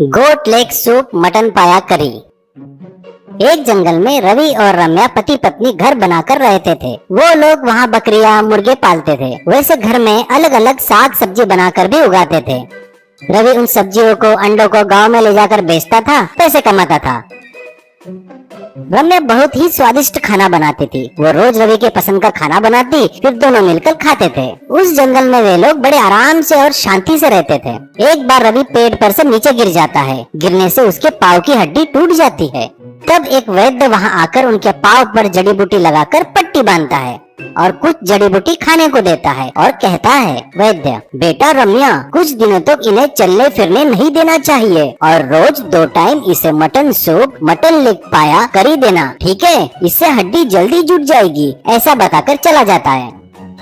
गोट leg soup mutton पाया करी। एक जंगल में रवि और रम्या पति पत्नी घर बनाकर रहते थे। वो लोग वहाँ बकरियां मुर्गे पालते थे। वैसे घर में अलग अलग साग सब्जी बनाकर भी उगाते थे। रवि उन सब्जियों को अंडों को गांव में ले जाकर बेचता था, पैसे कमाता था। रम्या बहुत ही स्वादिष्ट खाना बनाती थी। वो रोज रवि के पसंद का खाना बनाती, फिर दोनों मिलकर खाते थे। उस जंगल में वे लोग बड़े आराम से और शांति से रहते थे। एक बार रवि पेड़ पर से नीचे गिर जाता है। गिरने से उसके पाँव की हड्डी टूट जाती है। तब एक वैद्य वहाँ आकर उनके पाँव पर जड़ी बूटी लगाकर पट्टी बांधता है और कुछ जड़ी बूटी खाने को देता है और कहता है, वैद्य बेटा रम्या, कुछ दिनों तक इन्हें चलने फिरने नहीं देना चाहिए और रोज 2 टाइम इसे मटन सूप मटन लेग पाया करी देना, ठीक है? इससे हड्डी जल्दी जुट जाएगी। ऐसा बताकर चला जाता है।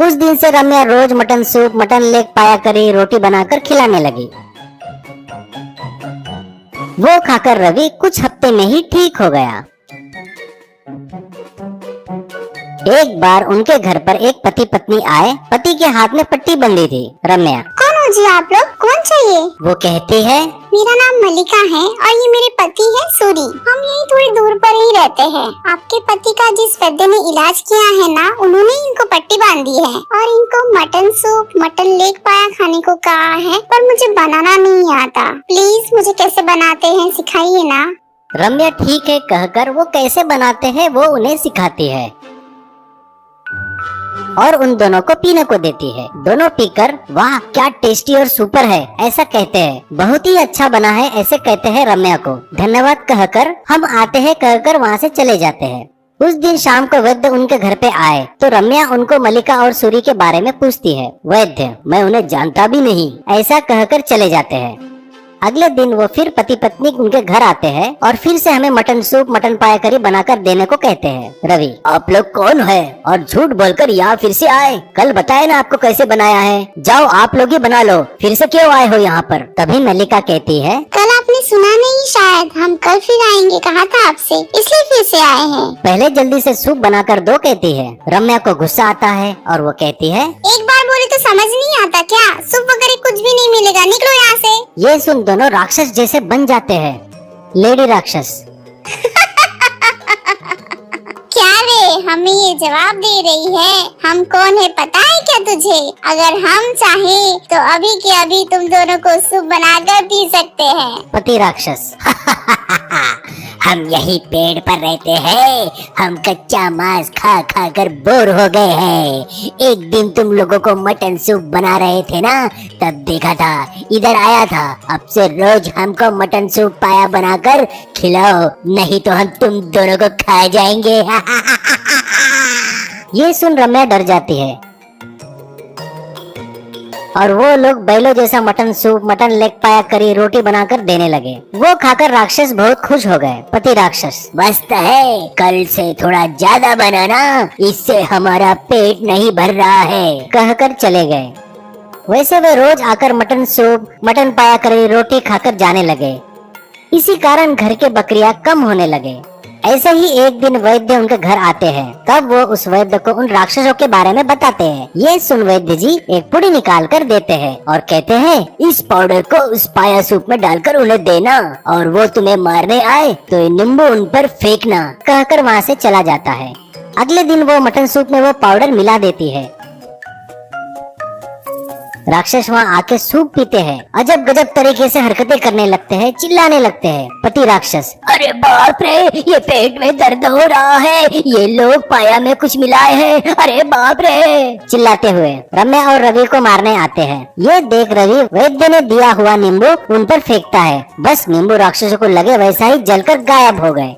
उस दिन से रम्या रोज मटन सूप मटन लेग पाया करी रोटी बनाकर खिलाने लगी। वो खाकर रवि कुछ हफ्ते में ही ठीक हो गया। एक बार उनके घर पर एक पति पत्नी आए। पति के हाथ में पट्टी बंधी थी। रम्या, कौन हो जी आप लोग? कौन चाहिए? वो कहती है, मेरा नाम मलिका है और ये मेरे पति है सूरी। हम यहीं थोड़ी दूर पर ही रहते हैं। आपके पति का जिस वैद्य ने इलाज किया है ना, उन्होंने इनको पट्टी बांधी है और इनको मटन सूप मटन लेग पाया खाने को कहा है, पर मुझे बनाना नहीं आता। प्लीज मुझे कैसे बनाते हैं सिखाइए ना। रम्या ठीक है कहकर वो कैसे बनाते हैं वो उन्हें सिखाती है और उन दोनों को पीने को देती है। दोनों पीकर वाह क्या टेस्टी और सुपर है ऐसा कहते हैं। बहुत ही अच्छा बना है ऐसे कहते हैं रम्या को। धन्यवाद कहकर हम आते हैं कहकर वहाँ से चले जाते हैं। उस दिन शाम को वैद्य उनके घर पे आए तो रम्या उनको मलिका और सूरी के बारे में पूछती है। वैद्य, मैं उन्हें जानता भी नहीं, ऐसा कहकर चले जाते हैं। अगले दिन वो फिर पति पत्नी उनके घर आते हैं और फिर से हमें मटन सूप मटन पाया करी बनाकर देने को कहते हैं। रवि, आप लोग कौन है और झूठ बोलकर यहाँ फिर से आए? कल बताए ना आपको कैसे बनाया है। जाओ आप लोग ही बना लो, फिर से क्यों आए हो यहाँ पर? तभी मल्लिका कहती है, कल आपने सुना नहीं शायद, हम कल फिर आएंगे कहा था आपसे, इसलिए फिर से आए हैं। पहले जल्दी से सूप बनाकर दो कहती है। रम्या को गुस्सा आता है और वो कहती है, एक बार बोले तो समझ नहीं आता क्या? सूप वगैरह कुछ भी नहीं मिलेगा, निकलो यहाँ से। ये सुन दोनों राक्षस जैसे बन जाते हैं। लेडी राक्षस क्या रे हमें ये जवाब दे रही है? हम कौन है पता है क्या तुझे? अगर हम चाहें तो अभी के अभी तुम दोनों को सूप बनाकर पी सकते हैं। पति राक्षस हम यही पेड़ पर रहते हैं। हम कच्चा मांस खा खा कर बोर हो गए हैं। एक दिन तुम लोगों को मटन सूप बना रहे थे ना, तब देखा था, इधर आया था। अब से रोज हमको मटन सूप पाया बनाकर खिलाओ, नहीं तो हम तुम दोनों को खा जाएंगे। ये सुन रम्या डर जाती है और वो लोग बैलों जैसा मटन सूप मटन लेग पाया करी रोटी बनाकर देने लगे। वो खाकर राक्षस बहुत खुश हो गए। पति राक्षस, मस्त है, कल से थोड़ा ज्यादा बनाना, इससे हमारा पेट नहीं भर रहा है, कहकर चले गए। वैसे वे रोज आकर मटन सूप मटन पाया करी रोटी खाकर जाने लगे। इसी कारण घर के बकरियां कम होने लगे। ऐसे ही एक दिन वैद्य उनके घर आते हैं। तब वो उस वैद्य को उन राक्षसों के बारे में बताते हैं। ये सुन वैद्य जी एक पुड़ी निकाल कर देते हैं और कहते हैं, इस पाउडर को उस पाया सूप में डालकर उन्हें देना और वो तुम्हें मारने आए तो नींबू उन पर फेंकना, कहकर वहाँ से चला जाता है। अगले दिन वो मटन सूप में वो पाउडर मिला देती है। राक्षस वहाँ आके सूप पीते हैं। अजब गजब तरीके से हरकतें करने लगते हैं, चिल्लाने लगते हैं। पति राक्षस, अरे बाप रे, ये पेट में दर्द हो रहा है, ये लोग पाया में कुछ मिलाए हैं, अरे बाप रे, चिल्लाते हुए रम्या और रवि को मारने आते हैं। ये देख रवि वैद्य ने दिया हुआ नींबू उन पर फेंकता है। बस नींबू राक्षसों को लगे वैसा ही जलकर गायब हो गए।